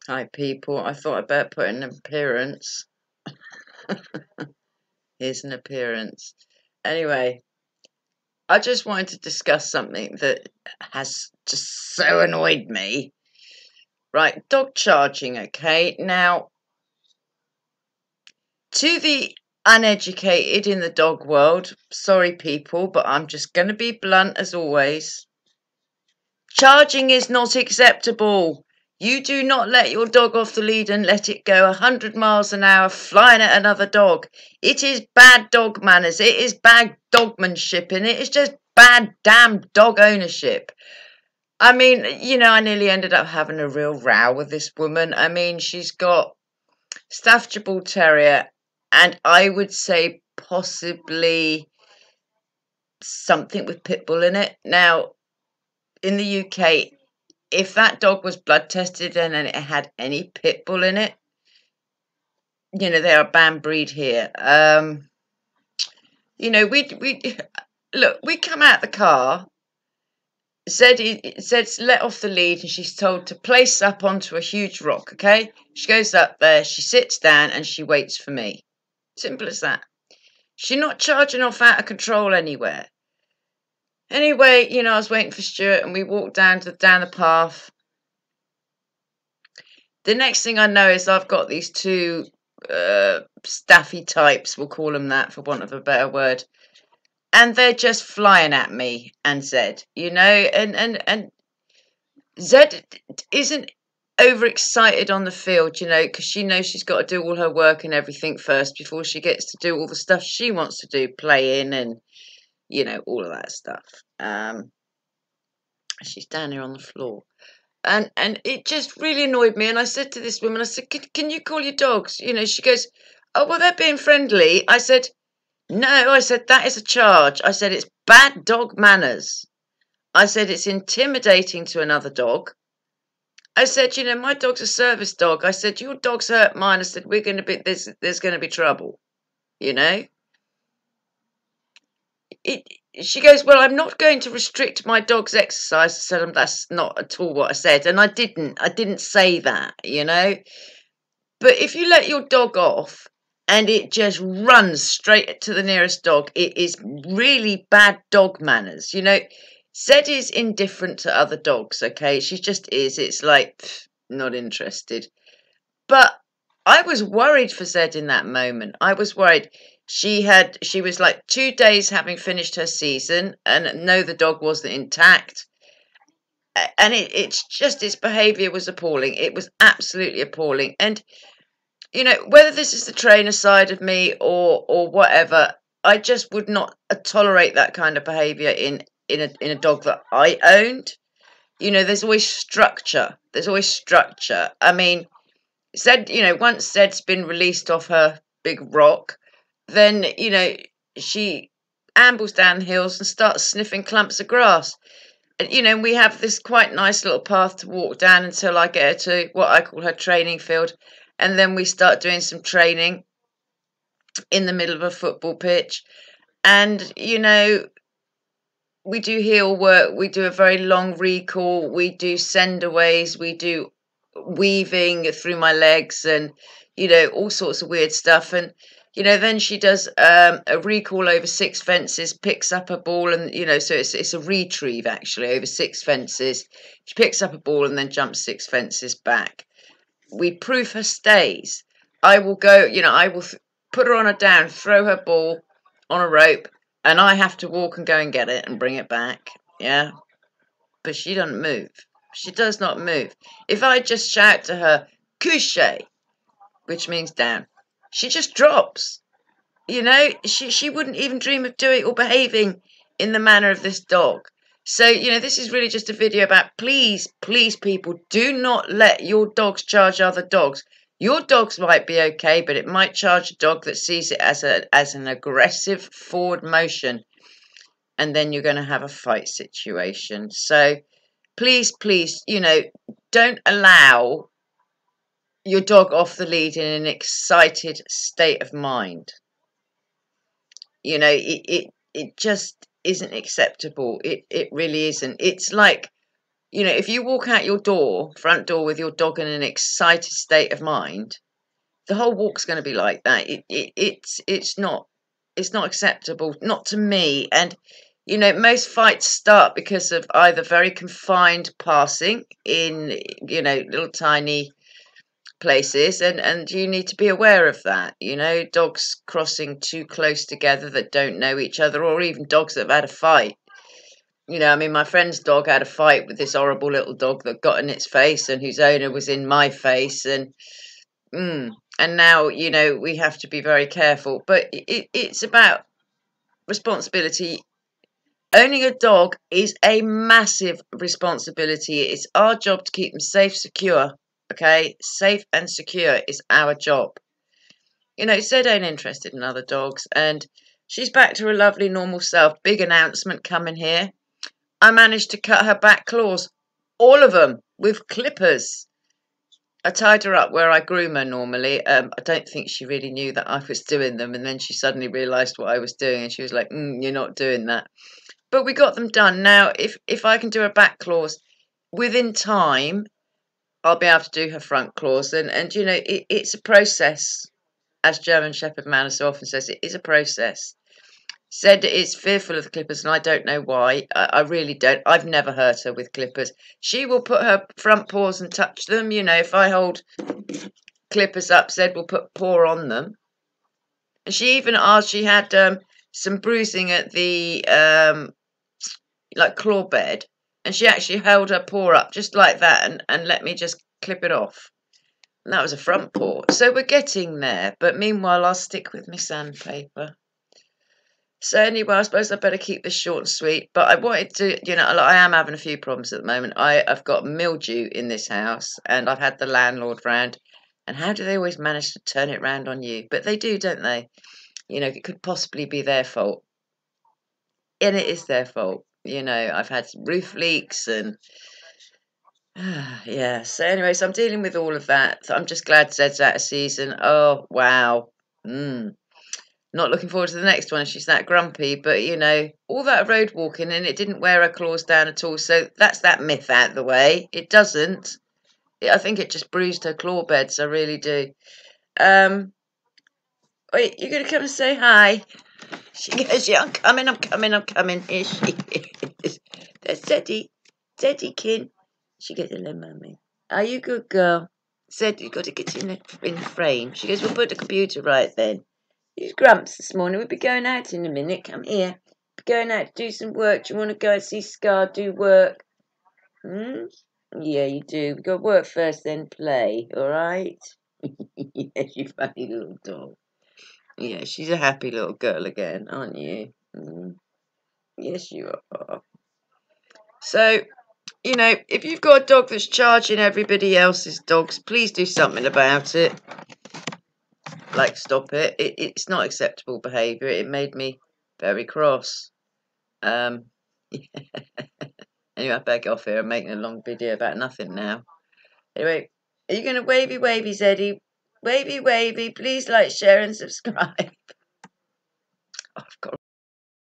Hi, people. I thought I'd better put in an appearance. Here's an appearance. Anyway, I just wanted to discuss something that has just so annoyed me. Right, dog charging, okay? Now, to the uneducated in the dog world, sorry, people, but I'm just going to be blunt as always. Charging is not acceptable. You do not let your dog off the lead and let it go 100 miles an hour flying at another dog. It is bad dog manners. It is bad dogmanship, and it is just bad damn dog ownership. I mean, I nearly ended up having a real row with this woman. I mean, she's got Staffordshire Bull Terrier, and I would say possibly something with pit bull in it. Now, in the UK, if that dog was blood tested and it had any pit bull in it, they are a banned breed here. We look. We come out the car. Zed's let off the lead, and she's told to place up onto a huge rock. Okay, she goes up there. She sits down and she waits for me. Simple as that. She's not charging off out of control anywhere. Anyway, I was waiting for Stuart, and we walked down the path. The next thing I know is I've got these two staffy types, we'll call them that for want of a better word, and they're just flying at me and Zed, and Zed isn't overexcited on the field, because she knows she's got to do all her work and everything first before she gets to do all the stuff she wants to do, play in and, all of that stuff. She's down here on the floor. And it just really annoyed me. And I said to this woman, I said, can you call your dogs? She goes, oh, well, they're being friendly. I said, no, I said, that is a charge. I said, it's bad dog manners. I said, it's intimidating to another dog. I said, my dog's a service dog. I said, your dog's hurt mine. I said, there's going to be trouble, She goes, well, I'm not going to restrict my dog's exercise. I said, that's not at all what I said. And I didn't say that, But if you let your dog off and it just runs straight to the nearest dog, it is really bad dog manners. Zed is indifferent to other dogs, okay? She just is. It's like, not interested. But I was worried for Zed in that moment. I was worried. She was like 2 days having finished her season, and no, the dog wasn't intact. And its behaviour was appalling. It was absolutely appalling. And, whether this is the trainer side of me or whatever, I just would not tolerate that kind of behaviour in a dog that I owned. There's always structure. I mean, Zed, once Zed's been released off her big rock, then, she ambles down the hills and starts sniffing clumps of grass. And, we have this quite nice little path to walk down until I get her to what I call her training field. And then we start doing some training in the middle of a football pitch. And, we do heel work. We do a very long recall. We do sendaways. We do weaving through my legs and, all sorts of weird stuff. And, then she does a recall over 6 fences, picks up a ball and, so it's a retrieve actually over 6 fences. She picks up a ball and then jumps 6 fences back. We proof her stays. I will go, I will put her on a down, throw her ball on a rope, and I have to walk and go and get it and bring it back. Yeah. But she doesn't move. She does not move. If I just shout to her, couche, which means down, she just drops. She wouldn't even dream of doing or behaving in the manner of this dog. So, this is really just a video about please, people, do not let your dogs charge other dogs. Your dogs might be okay, but it might charge a dog that sees it as an aggressive forward motion. And then you're going to have a fight situation. So, please, don't allow your dog off the lead in an excited state of mind. It just isn't acceptable. It really isn't. It's like, if you walk out your front door with your dog in an excited state of mind, the whole walk's going to be like that. It's not acceptable, not to me. And most fights start because of either very confined passing in little tiny places, and you need to be aware of that. Dogs crossing too close together that don't know each other, or even dogs that have had a fight. I mean, my friend's dog had a fight with this horrible little dog that got in its face, and whose owner was in my face, and now we have to be very careful. But it's about responsibility. Owning a dog is a massive responsibility. It's our job to keep them safe, secure. Okay, safe and secure is our job. Zed ain't interested in other dogs, and she's back to her lovely normal self. Big announcement coming here. I managed to cut her back claws, all of them, with clippers. I tied her up where I groom her normally. I don't think she really knew that I was doing them, and then she suddenly realised what I was doing, and she was like, "You're not doing that." But we got them done. Now, if I can do her back claws within time, I'll be able to do her front claws, and it's a process, as German Shepherd Manor so often says. It is a process. Said is fearful of the clippers, and I don't know why. I really don't. I've never hurt her with clippers. She will put her front paws and touch them. If I hold clippers up, Zed will put paw on them. And she even asked, she had some bruising at the claw bed, and she actually held her paw up just like that and let me just clip it off. And that was a front paw. So we're getting there. But meanwhile, I'll stick with my sandpaper. So anyway, I suppose I better keep this short and sweet. But I wanted to, I am having a few problems at the moment. I've got mildew in this house, and I've had the landlord round. And how do they always manage to turn it round on you? But they do, don't they? It could possibly be their fault. And it is their fault. I've had some roof leaks and yeah. So anyway, so I'm dealing with all of that. I'm just glad Zed's out of season. Oh, wow. Not looking forward to the next one. She's that grumpy, but all that road walking, and it didn't wear her claws down at all. So that's that myth out of the way. It doesn't. I think it just bruised her claw beds. I really do. Wait, you're gonna come and say hi? She goes, "Yeah, I'm coming. Here she is. That's Zeddy, She goes, "Hello, mummy. Are you good, girl?" Said you got to get in the frame. She goes, "We'll put the computer right then." Who's Grumps this morning? We'll be going out in a minute. Come here. Be going out to do some work. Do you want to go and see Scar do work? Yeah, you do. We got work first, then play. All right? Yes, you funny little dog. Yeah, she's a happy little girl again, aren't you? Yes, you are. So, if you've got a dog that's charging everybody else's dogs, please do something about it. Like, stop it. It's not acceptable behaviour. It made me very cross. Anyway, I better get off here. I'm making a long video about nothing now. Anyway, are you going to wavy, Zeddy? Wavy, please like, share and subscribe. Oh, I've got